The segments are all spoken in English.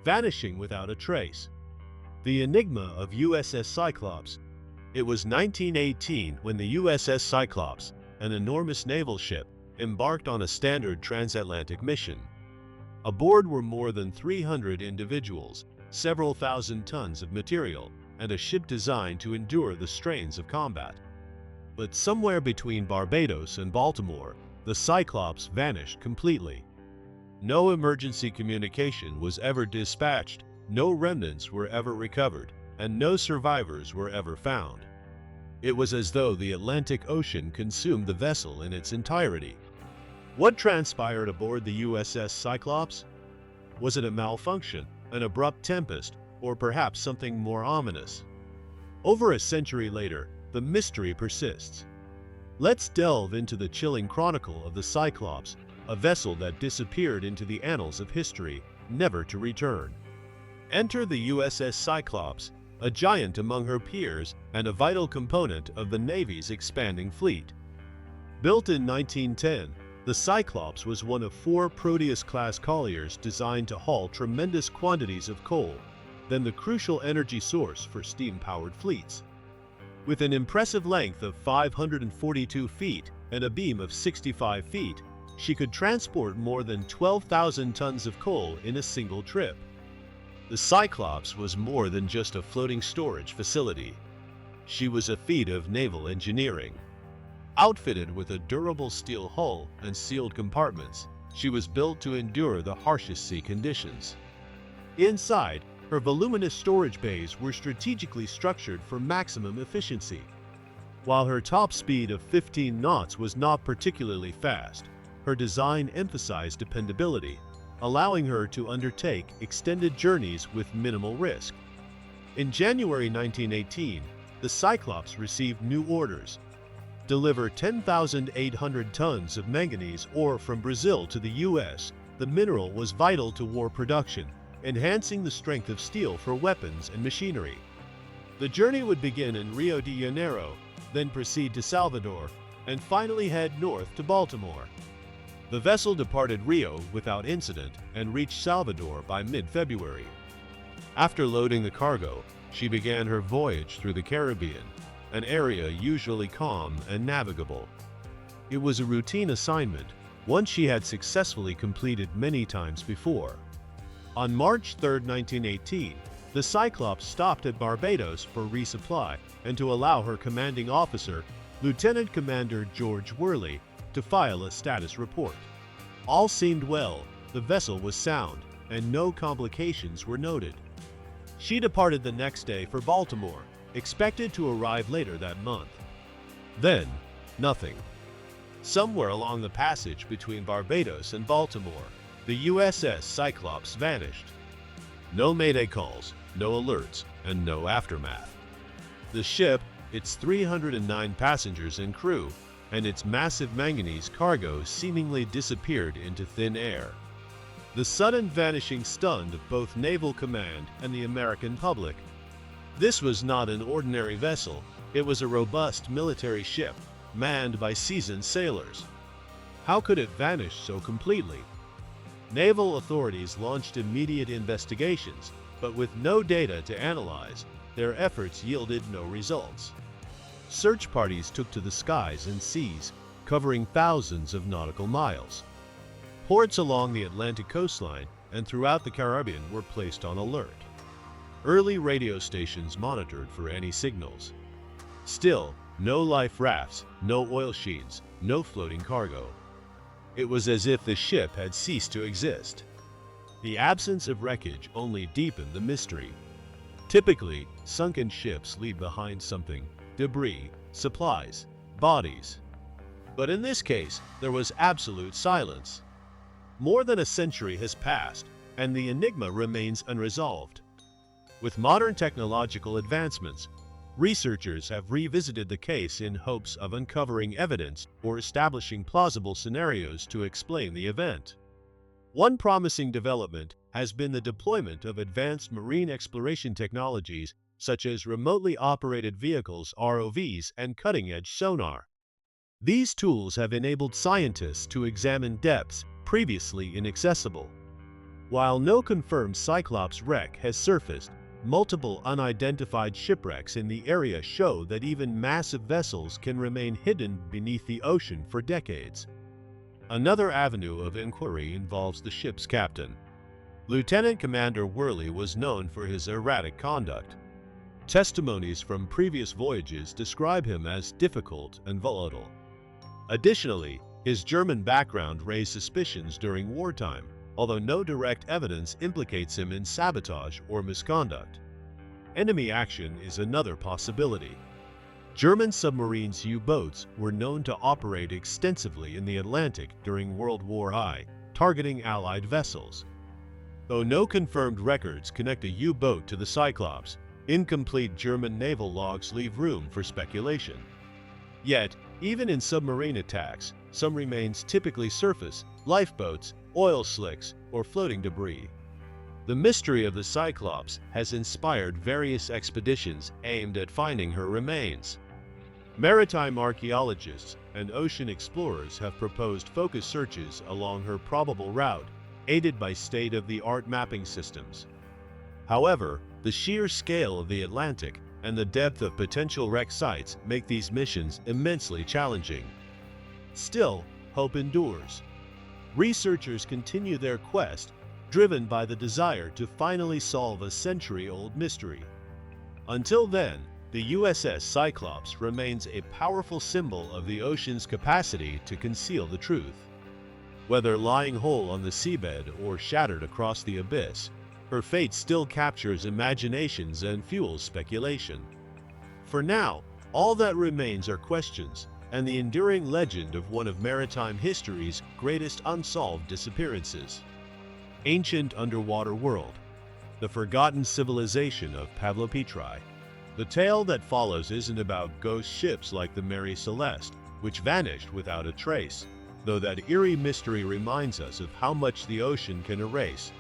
vanishing without a trace. The Enigma of USS Cyclops. It was 1918 when the USS Cyclops, an enormous naval ship, embarked on a standard transatlantic mission. Aboard were more than 300 individuals, several thousand tons of material, and a ship designed to endure the strains of combat. But somewhere between Barbados and Baltimore, the Cyclops vanished completely. No emergency communication was ever dispatched, no remnants were ever recovered, and no survivors were ever found. It was as though the Atlantic Ocean consumed the vessel in its entirety. What transpired aboard the USS Cyclops? Was it a malfunction, an abrupt tempest, or perhaps something more ominous? Over a century later, the mystery persists. Let's delve into the chilling chronicle of the Cyclops, a vessel that disappeared into the annals of history, never to return. Enter the USS Cyclops, a giant among her peers and a vital component of the Navy's expanding fleet. Built in 1910, the Cyclops was one of 4 Proteus-class colliers designed to haul tremendous quantities of coal, then the crucial energy source for steam-powered fleets. With an impressive length of 542 feet and a beam of 65 feet, she could transport more than 12,000 tons of coal in a single trip. The Cyclops was more than just a floating storage facility. She was a feat of naval engineering. Outfitted with a durable steel hull and sealed compartments, she was built to endure the harshest sea conditions. Inside, her voluminous storage bays were strategically structured for maximum efficiency. While her top speed of 15 knots was not particularly fast, her design emphasized dependability, allowing her to undertake extended journeys with minimal risk. In January 1918, the Cyclops received new orders. Deliver 10,800 tons of manganese ore from Brazil to the U.S. The mineral was vital to war production, enhancing the strength of steel for weapons and machinery. The journey would begin in Rio de Janeiro, then proceed to Salvador, and finally head north to Baltimore. The vessel departed Rio without incident and reached Salvador by mid-February. After loading the cargo, she began her voyage through the Caribbean, an area usually calm and navigable. It was a routine assignment, one she had successfully completed many times before. On March 3, 1918, the Cyclops stopped at Barbados for resupply and to allow her commanding officer, Lieutenant Commander George Worley, to file a status report. All seemed well, the vessel was sound, and no complications were noted. She departed the next day for Baltimore, expected to arrive later that month. Then, nothing. Somewhere along the passage between Barbados and Baltimore, the USS Cyclops vanished. No mayday calls, no alerts, and no aftermath. The ship, its 309 passengers and crew, and its massive manganese cargo seemingly disappeared into thin air. The sudden vanishing stunned both Naval Command and the American public. This was not an ordinary vessel, it was a robust military ship, manned by seasoned sailors. How could it vanish so completely? Naval authorities launched immediate investigations, but with no data to analyze, their efforts yielded no results. Search parties took to the skies and seas, covering thousands of nautical miles. Ports along the Atlantic coastline and throughout the Caribbean were placed on alert. Early radio stations monitored for any signals. Still, no life rafts, no oil sheets, no floating cargo. It was as if the ship had ceased to exist. The absence of wreckage only deepened the mystery. Typically, sunken ships leave behind something: debris, supplies, bodies. But in this case, there was absolute silence. More than a century has passed, and the enigma remains unresolved. With modern technological advancements, researchers have revisited the case in hopes of uncovering evidence or establishing plausible scenarios to explain the event. One promising development has been the deployment of advanced marine exploration technologies such as remotely operated vehicles (ROVs) and cutting-edge sonar. These tools have enabled scientists to examine depths previously inaccessible. While no confirmed Cyclops wreck has surfaced, multiple unidentified shipwrecks in the area show that even massive vessels can remain hidden beneath the ocean for decades. Another avenue of inquiry involves the ship's captain. Lieutenant Commander Worley was known for his erratic conduct. Testimonies from previous voyages describe him as difficult and volatile. Additionally, his German background raised suspicions during wartime, although no direct evidence implicates him in sabotage or misconduct. Enemy action is another possibility. German submarines U-boats were known to operate extensively in the Atlantic during World War I, targeting Allied vessels. Though no confirmed records connect a U-boat to the Cyclops, incomplete German naval logs leave room for speculation. Yet, even in submarine attacks, some remains typically surface, lifeboats, oil slicks, or floating debris. The mystery of the Cyclops has inspired various expeditions aimed at finding her remains. Maritime archaeologists and ocean explorers have proposed focus searches along her probable route, aided by state-of-the-art mapping systems. However, the sheer scale of the Atlantic and the depth of potential wreck sites make these missions immensely challenging. Still, hope endures. Researchers continue their quest, driven by the desire to finally solve a century-old mystery. Until then, the USS Cyclops remains a powerful symbol of the ocean's capacity to conceal the truth. Whether lying whole on the seabed or shattered across the abyss, her fate still captures imaginations and fuels speculation. For now, all that remains are questions and the enduring legend of one of maritime history's greatest unsolved disappearances. Ancient underwater world, the Forgotten Civilization of Pavlopetri. The tale that follows isn't about ghost ships like the Mary Celeste, which vanished without a trace, though that eerie mystery reminds us of how much the ocean can erase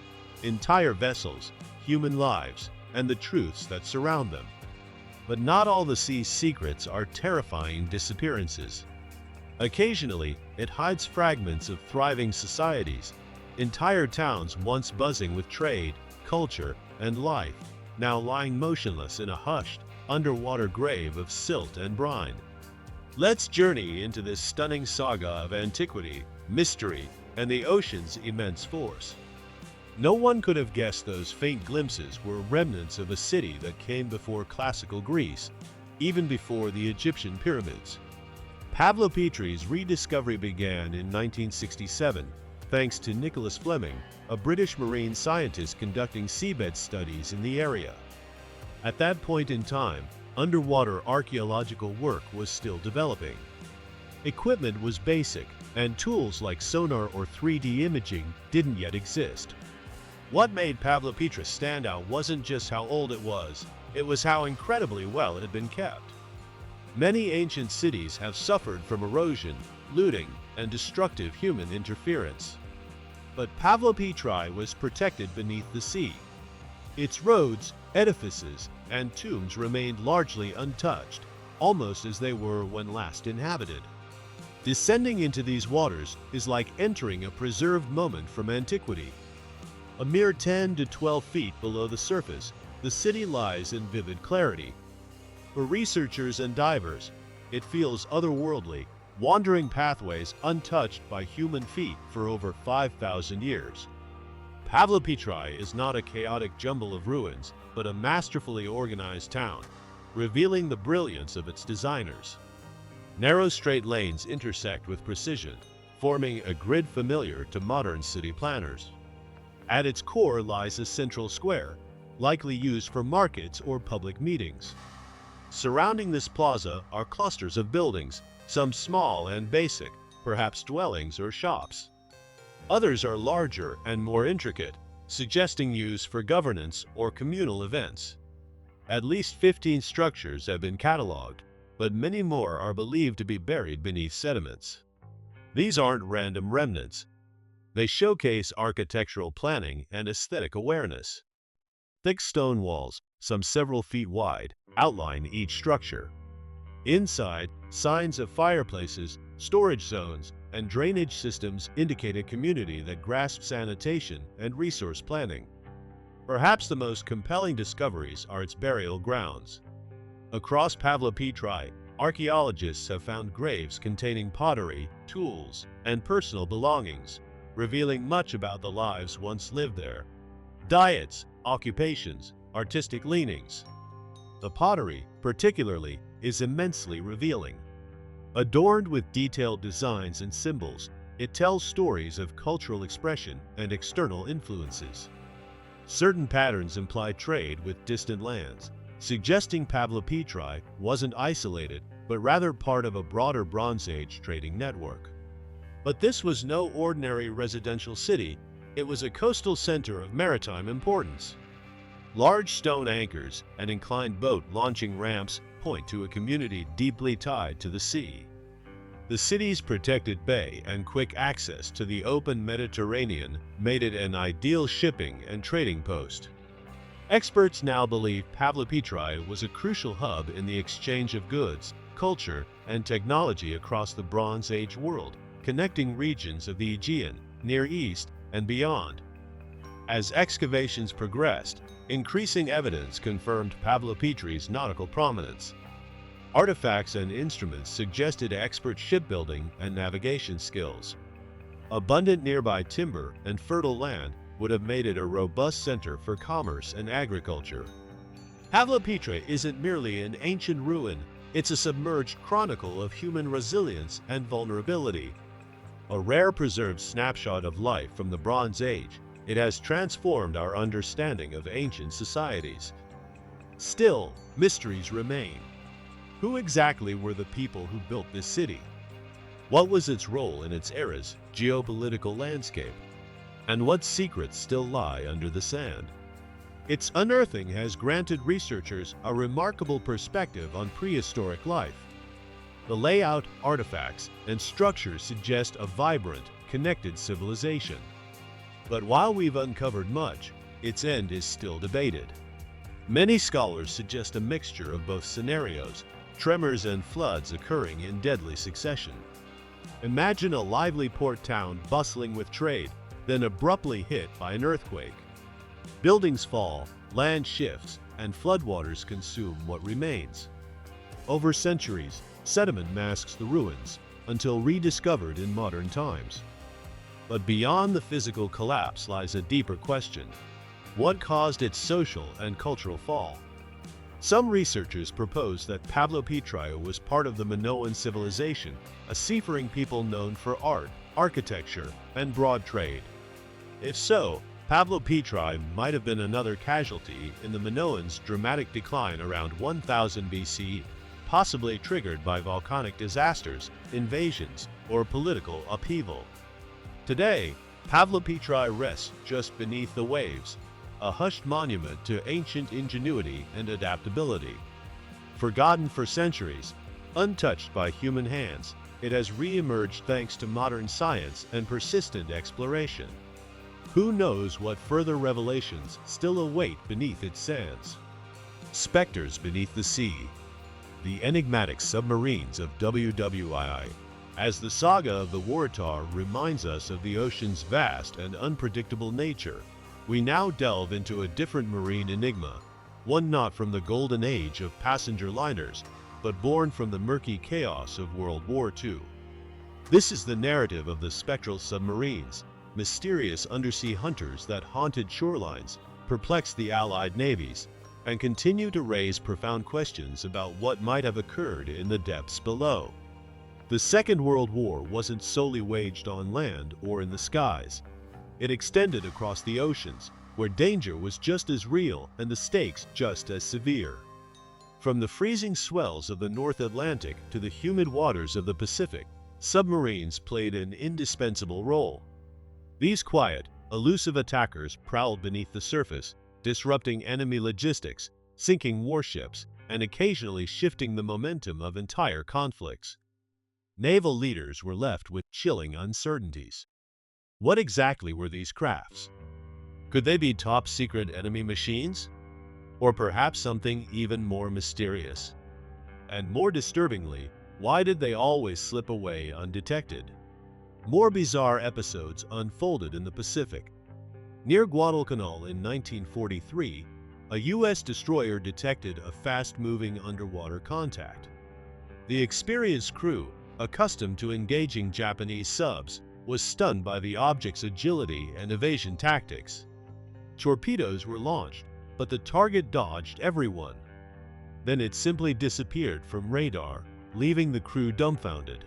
entire vessels, human lives, and the truths that surround them. But not all the sea's secrets are terrifying disappearances. Occasionally, it hides fragments of thriving societies, entire towns once buzzing with trade, culture, and life, now lying motionless in a hushed, underwater grave of silt and brine. Let's journey into this stunning saga of antiquity, mystery, and the ocean's immense force. No one could have guessed those faint glimpses were remnants of a city that came before classical Greece, even before the Egyptian pyramids. Pavlopetri's rediscovery began in 1967, thanks to Nicholas Fleming, a British marine scientist conducting seabed studies in the area. At that point in time, underwater archaeological work was still developing. Equipment was basic, and tools like sonar or 3D imaging didn't yet exist. What made Pavlopetri stand out wasn't just how old it was how incredibly well it had been kept. Many ancient cities have suffered from erosion, looting, and destructive human interference. But Pavlopetri was protected beneath the sea. Its roads, edifices, and tombs remained largely untouched, almost as they were when last inhabited. Descending into these waters is like entering a preserved moment from antiquity. A mere 10 to 12 feet below the surface, the city lies in vivid clarity. For researchers and divers, it feels otherworldly, wandering pathways untouched by human feet for over 5,000 years. Pavlopetri is not a chaotic jumble of ruins, but a masterfully organized town, revealing the brilliance of its designers. Narrow straight lanes intersect with precision, forming a grid familiar to modern city planners. At its core lies a central square, likely used for markets or public meetings. Surrounding this plaza are clusters of buildings, some small and basic, perhaps dwellings or shops. Others are larger and more intricate, suggesting use for governance or communal events. At least 15 structures have been cataloged, but many more are believed to be buried beneath sediments. These aren't random remnants. They showcase architectural planning and aesthetic awareness. Thick stone walls, some several feet wide, outline each structure. Inside, signs of fireplaces, storage zones, and drainage systems indicate a community that grasps sanitation and resource planning. Perhaps the most compelling discoveries are its burial grounds. Across Pavlopetri, archaeologists have found graves containing pottery, tools, and personal belongings, revealing much about the lives once lived there. Diets, occupations, artistic leanings. The pottery, particularly, is immensely revealing. Adorned with detailed designs and symbols, it tells stories of cultural expression and external influences. Certain patterns imply trade with distant lands, suggesting Pavlopetri wasn't isolated, but rather part of a broader Bronze Age trading network. But this was no ordinary residential city, it was a coastal center of maritime importance. Large stone anchors and inclined boat launching ramps point to a community deeply tied to the sea. The city's protected bay and quick access to the open Mediterranean made it an ideal shipping and trading post. Experts now believe Pavlopetri was a crucial hub in the exchange of goods, culture, and technology across the Bronze Age world, connecting regions of the Aegean, Near East, and beyond. As excavations progressed, increasing evidence confirmed Pavlopetri's nautical prominence. Artifacts and instruments suggested expert shipbuilding and navigation skills. Abundant nearby timber and fertile land would have made it a robust center for commerce and agriculture. Pavlopetri isn't merely an ancient ruin, it's a submerged chronicle of human resilience and vulnerability. A rare preserved snapshot of life from the Bronze Age, it has transformed our understanding of ancient societies. Still, mysteries remain. Who exactly were the people who built this city? What was its role in its era's geopolitical landscape? And what secrets still lie under the sand? Its unearthing has granted researchers a remarkable perspective on prehistoric life. The layout, artifacts, and structures suggest a vibrant, connected civilization. But while we've uncovered much, its end is still debated. Many scholars suggest a mixture of both scenarios, tremors and floods occurring in deadly succession. Imagine a lively port town bustling with trade, then abruptly hit by an earthquake. Buildings fall, land shifts, and floodwaters consume what remains. Over centuries, sediment masks the ruins, until rediscovered in modern times. But beyond the physical collapse lies a deeper question. What caused its social and cultural fall? Some researchers propose that Pavlopetri was part of the Minoan civilization, a seafaring people known for art, architecture, and broad trade. If so, Pavlopetri might have been another casualty in the Minoans' dramatic decline around 1000 BC, possibly triggered by volcanic disasters, invasions, or political upheaval. Today, Pavlopetri rests just beneath the waves, a hushed monument to ancient ingenuity and adaptability. Forgotten for centuries, untouched by human hands, it has re-emerged thanks to modern science and persistent exploration. Who knows what further revelations still await beneath its sands? Specters Beneath the Sea, the Enigmatic Submarines of WWII. As the saga of the Waratah reminds us of the ocean's vast and unpredictable nature, we now delve into a different marine enigma, one not from the golden age of passenger liners, but born from the murky chaos of World War II. This is the narrative of the spectral submarines, mysterious undersea hunters that haunted shorelines, perplexed the Allied navies, and continue to raise profound questions about what might have occurred in the depths below. The Second World War wasn't solely waged on land or in the skies. It extended across the oceans, where danger was just as real and the stakes just as severe. From the freezing swells of the North Atlantic to the humid waters of the Pacific, submarines played an indispensable role. These quiet, elusive attackers prowled beneath the surface, disrupting enemy logistics, sinking warships, and occasionally shifting the momentum of entire conflicts. Naval leaders were left with chilling uncertainties. What exactly were these crafts? Could they be top-secret enemy machines? Or perhaps something even more mysterious? And more disturbingly, why did they always slip away undetected? More bizarre episodes unfolded in the Pacific. Near Guadalcanal in 1943, a U.S. destroyer detected a fast-moving underwater contact. The experienced crew, accustomed to engaging Japanese subs, was stunned by the object's agility and evasion tactics. Torpedoes were launched, but the target dodged everyone. Then it simply disappeared from radar, leaving the crew dumbfounded.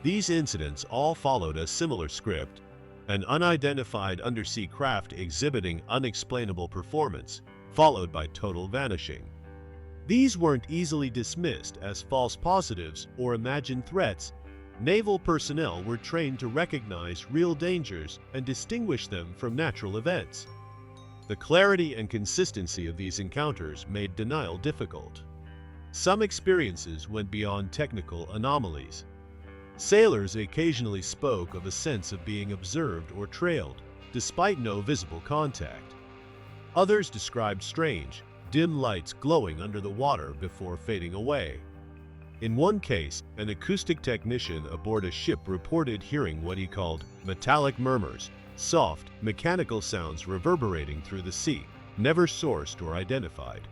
These incidents all followed a similar script: an unidentified undersea craft exhibiting unexplainable performance, followed by total vanishing. These weren't easily dismissed as false positives or imagined threats. Naval personnel were trained to recognize real dangers and distinguish them from natural events. The clarity and consistency of these encounters made denial difficult. Some experiences went beyond technical anomalies. Sailors occasionally spoke of a sense of being observed or trailed, despite no visible contact. Others described strange, dim lights glowing under the water before fading away. In one case, an acoustic technician aboard a ship reported hearing what he called metallic murmurs, soft, mechanical sounds reverberating through the sea, never sourced or identified.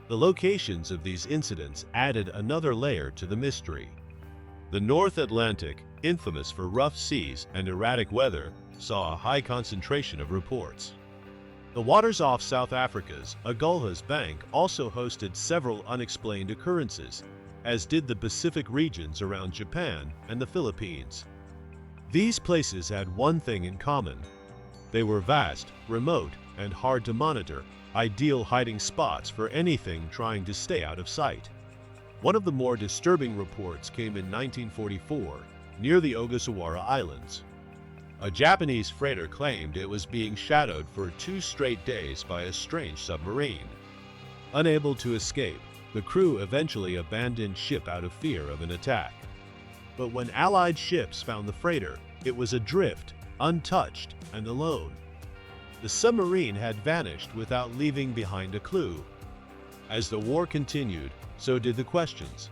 The locations of these incidents added another layer to the mystery. The North Atlantic, infamous for rough seas and erratic weather, saw a high concentration of reports. The waters off South Africa's Agulhas Bank also hosted several unexplained occurrences, as did the Pacific regions around Japan and the Philippines. These places had one thing in common: they were vast, remote, and hard to monitor, ideal hiding spots for anything trying to stay out of sight. One of the more disturbing reports came in 1944, near the Ogasawara Islands. A Japanese freighter claimed it was being shadowed for 2 straight days by a strange submarine. Unable to escape, the crew eventually abandoned ship out of fear of an attack. But when Allied ships found the freighter, it was adrift, untouched, and alone. The submarine had vanished without leaving behind a clue. As the war continued, so did the questions.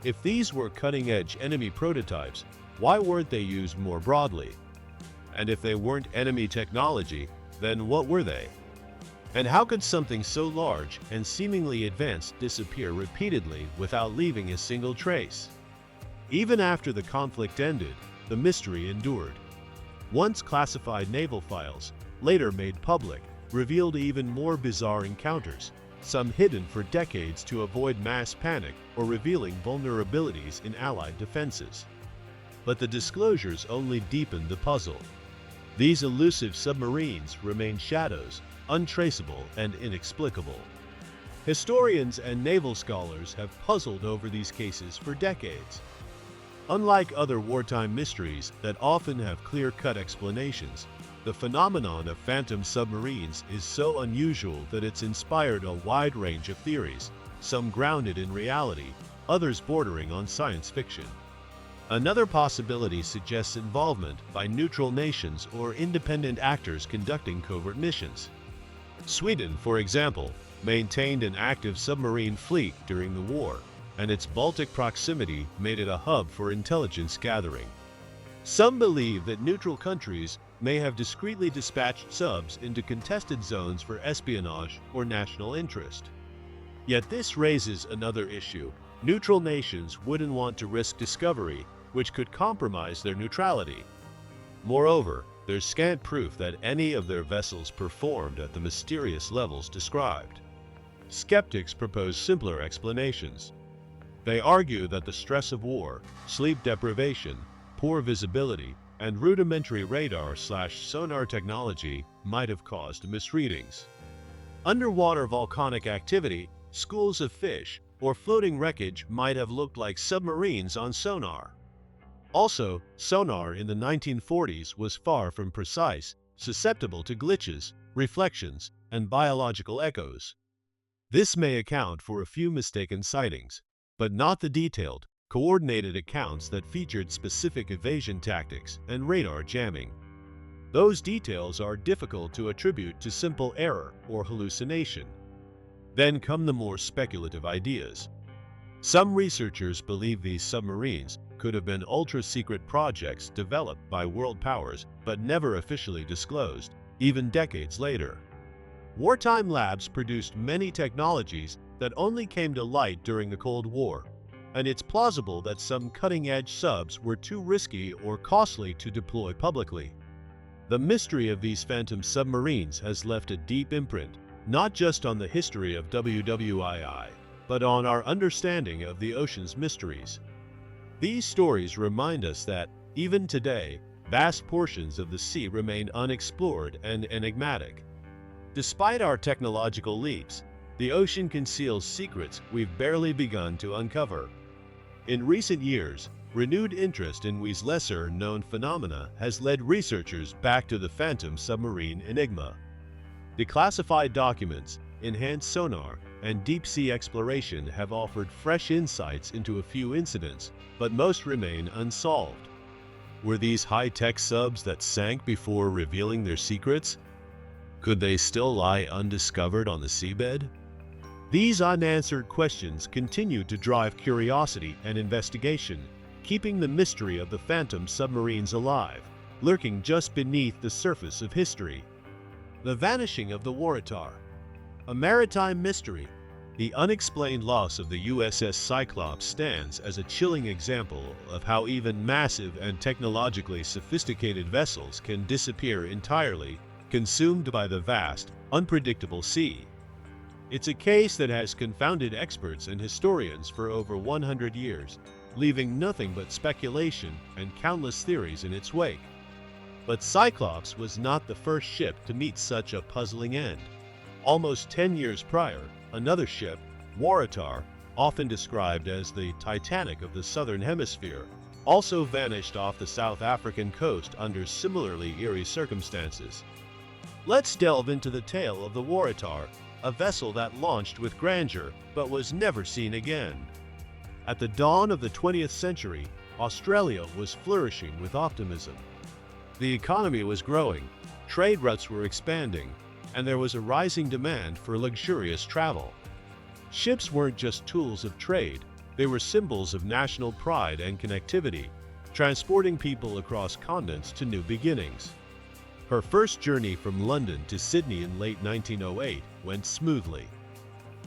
If these were cutting-edge enemy prototypes, why weren't they used more broadly? And if they weren't enemy technology, then what were they? And how could something so large and seemingly advanced disappear repeatedly without leaving a single trace? Even after the conflict ended, the mystery endured. Once classified naval files, later made public, revealed even more bizarre encounters, some hidden for decades to avoid mass panic or revealing vulnerabilities in Allied defenses. But the disclosures only deepened the puzzle. These elusive submarines remain shadows, untraceable and inexplicable. Historians and naval scholars have puzzled over these cases for decades. Unlike other wartime mysteries that often have clear-cut explanations, the phenomenon of phantom submarines is so unusual that it's inspired a wide range of theories, some grounded in reality, others bordering on science fiction. Another possibility suggests involvement by neutral nations or independent actors conducting covert missions. Sweden, for example, maintained an active submarine fleet during the war, and its Baltic proximity made it a hub for intelligence gathering. Some believe that neutral countries may have discreetly dispatched subs into contested zones for espionage or national interest. Yet this raises another issue. Neutral nations wouldn't want to risk discovery, which could compromise their neutrality. Moreover, there's scant proof that any of their vessels performed at the mysterious levels described. Skeptics propose simpler explanations. They argue that the stress of war, sleep deprivation, poor visibility, and rudimentary radar/sonar technology might have caused misreadings. Underwater volcanic activity, schools of fish, or floating wreckage might have looked like submarines on sonar. Also, sonar in the 1940s was far from precise, susceptible to glitches, reflections, and biological echoes. This may account for a few mistaken sightings, but not the detailed, coordinated accounts that featured specific evasion tactics and radar jamming. Those details are difficult to attribute to simple error or hallucination. Then come the more speculative ideas. Some researchers believe these submarines could have been ultra-secret projects developed by world powers but never officially disclosed, even decades later. Wartime labs produced many technologies that only came to light during the Cold War, and it's plausible that some cutting-edge subs were too risky or costly to deploy publicly. The mystery of these phantom submarines has left a deep imprint, not just on the history of WWII, but on our understanding of the ocean's mysteries. These stories remind us that, even today, vast portions of the sea remain unexplored and enigmatic. Despite our technological leaps, the ocean conceals secrets we've barely begun to uncover. In recent years, renewed interest in these lesser-known phenomena has led researchers back to the phantom submarine Enigma. Declassified documents, enhanced sonar, and deep-sea exploration have offered fresh insights into a few incidents, but most remain unsolved. Were these high-tech subs that sank before revealing their secrets? Could they still lie undiscovered on the seabed? These unanswered questions continue to drive curiosity and investigation, keeping the mystery of the phantom submarines alive, lurking just beneath the surface of history. The vanishing of the Waratah. A maritime mystery, the unexplained loss of the USS Cyclops stands as a chilling example of how even massive and technologically sophisticated vessels can disappear entirely, consumed by the vast, unpredictable sea. It's a case that has confounded experts and historians for over 100 years, leaving nothing but speculation and countless theories in its wake. But Cyclops was not the first ship to meet such a puzzling end. Almost 10 years prior, another ship, Waratah, often described as the Titanic of the Southern Hemisphere, also vanished off the South African coast under similarly eerie circumstances. Let's delve into the tale of the Waratah, a vessel that launched with grandeur but was never seen again. At the dawn of the 20th century, Australia was flourishing with optimism. The economy was growing, trade routes were expanding, and there was a rising demand for luxurious travel. Ships weren't just tools of trade, they were symbols of national pride and connectivity, transporting people across continents to new beginnings. Her first journey from London to Sydney in late 1908 went smoothly.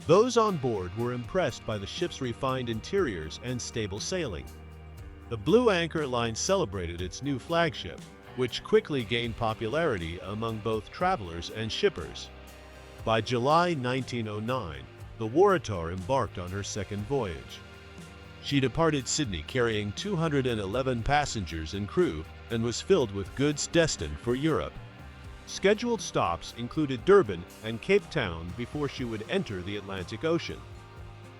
Those on board were impressed by the ship's refined interiors and stable sailing. The Blue Anchor Line celebrated its new flagship, which quickly gained popularity among both travelers and shippers. By July 1909, the Waratah embarked on her second voyage. She departed Sydney carrying 211 passengers and crew and was filled with goods destined for Europe. Scheduled stops included Durban and Cape Town before she would enter the Atlantic Ocean.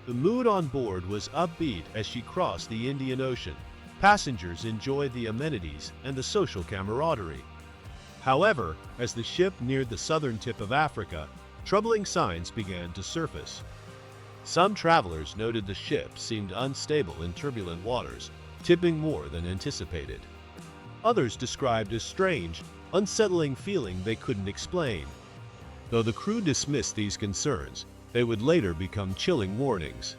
The mood on board was upbeat as she crossed the Indian Ocean. Passengers enjoyed the amenities and the social camaraderie. However, as the ship neared the southern tip of Africa, troubling signs began to surface. Some travelers noted the ship seemed unstable in turbulent waters, tipping more than anticipated. Others described a strange, unsettling feeling they couldn't explain. Though the crew dismissed these concerns, they would later become chilling warnings.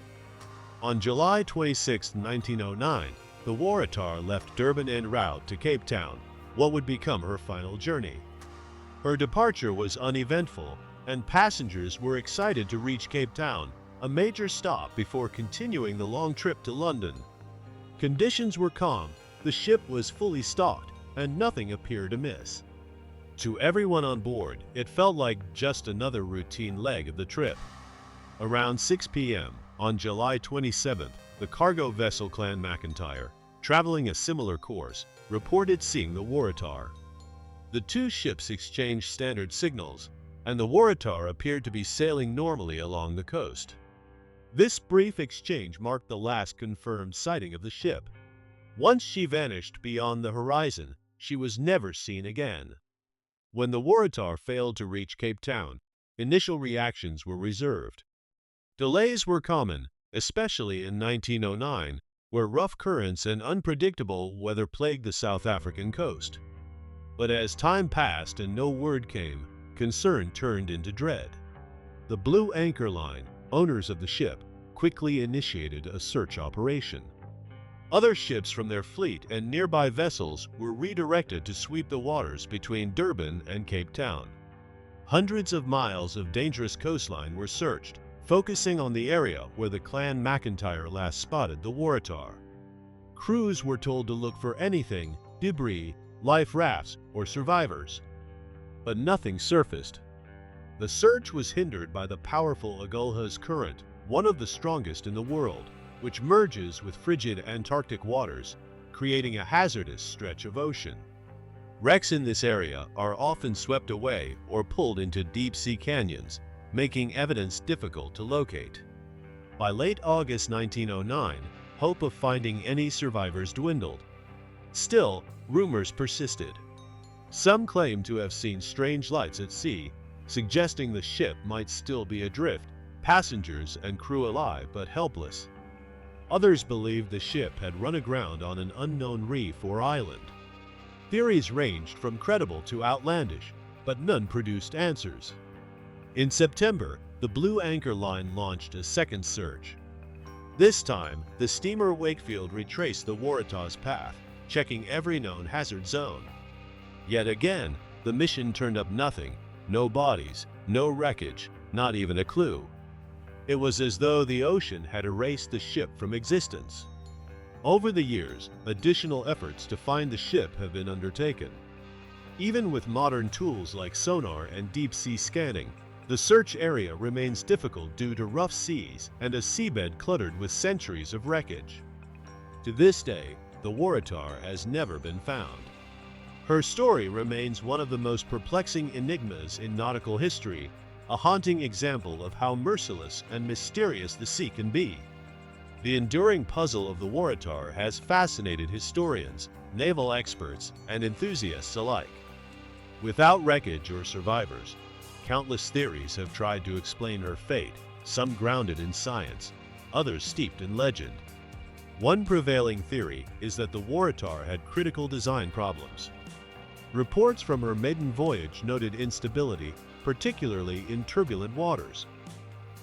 On July 26, 1909, the Waratah left Durban en route to Cape Town, what would become her final journey. Her departure was uneventful, and passengers were excited to reach Cape Town, a major stop before continuing the long trip to London. Conditions were calm, the ship was fully stocked, and nothing appeared amiss. To everyone on board, it felt like just another routine leg of the trip. Around 6 p.m. on July 27th, the cargo vessel Clan McIntyre, traveling a similar course, reported seeing the Waratah. The two ships exchanged standard signals, and the Waratah appeared to be sailing normally along the coast. This brief exchange marked the last confirmed sighting of the ship. Once she vanished beyond the horizon, she was never seen again. When the Waratah failed to reach Cape Town, initial reactions were reserved. Delays were common, especially in 1909, where rough currents and unpredictable weather plagued the South African coast. But as time passed and no word came, concern turned into dread. The Blue Anchor Line, owners of the ship, quickly initiated a search operation. Other ships from their fleet and nearby vessels were redirected to sweep the waters between Durban and Cape Town. Hundreds of miles of dangerous coastline were searched, focusing on the area where the Clan McIntyre last spotted the Waratah. Crews were told to look for anything, debris, life rafts, or survivors. But nothing surfaced. The search was hindered by the powerful Agulhas Current, one of the strongest in the world, which merges with frigid Antarctic waters, creating a hazardous stretch of ocean. Wrecks in this area are often swept away or pulled into deep-sea canyons, making evidence difficult to locate. By late August 1909, hope of finding any survivors dwindled. Still, rumors persisted. Some claimed to have seen strange lights at sea, suggesting the ship might still be adrift, passengers and crew alive but helpless. Others believed the ship had run aground on an unknown reef or island. Theories ranged from credible to outlandish, but none produced answers. In September, the Blue Anchor Line launched a second search. This time, the steamer Wakefield retraced the Waratah's path, checking every known hazard zone. Yet again, the mission turned up nothing: no bodies, no wreckage, not even a clue. It was as though the ocean had erased the ship from existence. Over the years, additional efforts to find the ship have been undertaken. Even with modern tools like sonar and deep-sea scanning, the search area remains difficult due to rough seas and a seabed cluttered with centuries of wreckage. To this day, the Waratah has never been found. Her story remains one of the most perplexing enigmas in nautical history, a haunting example of how merciless and mysterious the sea can be. The enduring puzzle of the Waratah has fascinated historians, naval experts, and enthusiasts alike. Without wreckage or survivors, countless theories have tried to explain her fate, some grounded in science, others steeped in legend. One prevailing theory is that the Waratah had critical design problems. Reports from her maiden voyage noted instability, particularly in turbulent waters.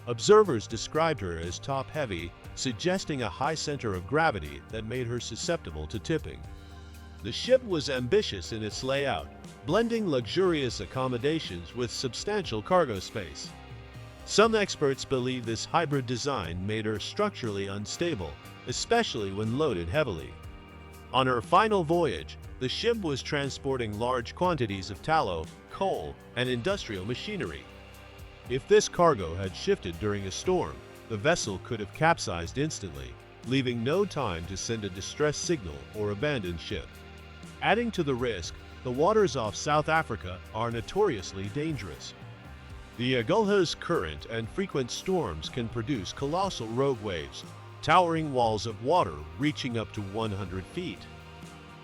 Observers described her as top-heavy, suggesting a high center of gravity that made her susceptible to tipping. The ship was ambitious in its layout, blending luxurious accommodations with substantial cargo space. Some experts believe this hybrid design made her structurally unstable, especially when loaded heavily. On her final voyage, the ship was transporting large quantities of tallow, coal, and industrial machinery. If this cargo had shifted during a storm, the vessel could have capsized instantly, leaving no time to send a distress signal or abandon ship. Adding to the risk, the waters off South Africa are notoriously dangerous. The Agulhas Current and frequent storms can produce colossal rogue waves, towering walls of water reaching up to 100 feet.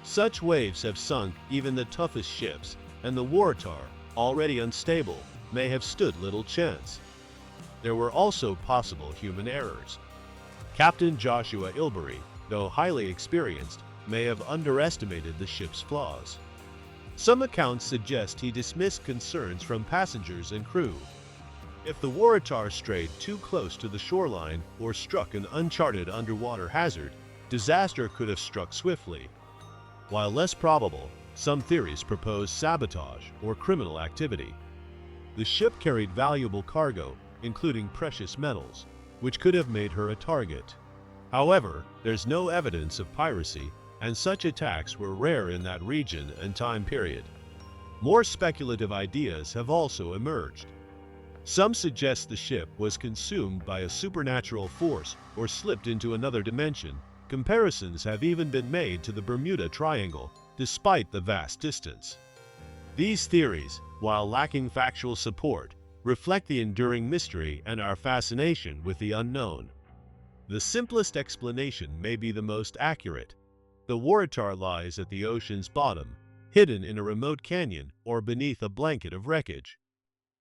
Such waves have sunk even the toughest ships, and the Waratah, already unstable, may have stood little chance. There were also possible human errors. Captain Joshua Ilbery, though highly experienced, may have underestimated the ship's flaws. Some accounts suggest he dismissed concerns from passengers and crew. If the Waratah strayed too close to the shoreline or struck an uncharted underwater hazard, disaster could have struck swiftly. While less probable, some theories propose sabotage or criminal activity. The ship carried valuable cargo, including precious metals, which could have made her a target. However, there's no evidence of piracy, and such attacks were rare in that region and time period. More speculative ideas have also emerged. Some suggest the ship was consumed by a supernatural force or slipped into another dimension. Comparisons have even been made to the Bermuda Triangle, despite the vast distance. These theories, while lacking factual support, reflect the enduring mystery and our fascination with the unknown. The simplest explanation may be the most accurate. The Waratah lies at the ocean's bottom, hidden in a remote canyon or beneath a blanket of wreckage.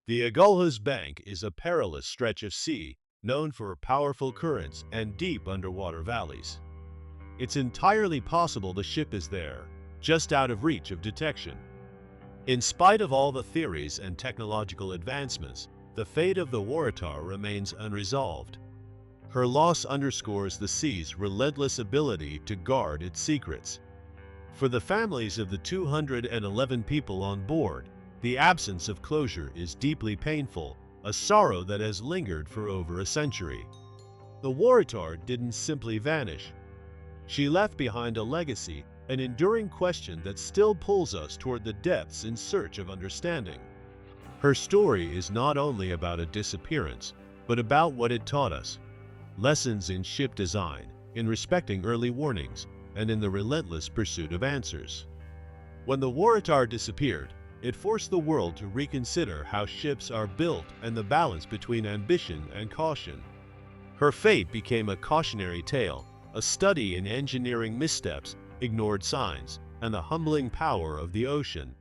The Agulhas Bank is a perilous stretch of sea, known for powerful currents and deep underwater valleys. It's entirely possible the ship is there, just out of reach of detection. In spite of all the theories and technological advancements, the fate of the Waratah remains unresolved. Her loss underscores the sea's relentless ability to guard its secrets. For the families of the 211 people on board, the absence of closure is deeply painful, a sorrow that has lingered for over a century. The Waratah didn't simply vanish. She left behind a legacy, an enduring question that still pulls us toward the depths in search of understanding. Her story is not only about a disappearance, but about what it taught us. Lessons in ship design, in respecting early warnings, and in the relentless pursuit of answers. When the Waratah disappeared, it forced the world to reconsider how ships are built and the balance between ambition and caution. Her fate became a cautionary tale, a study in engineering missteps, ignored signs, and the humbling power of the ocean.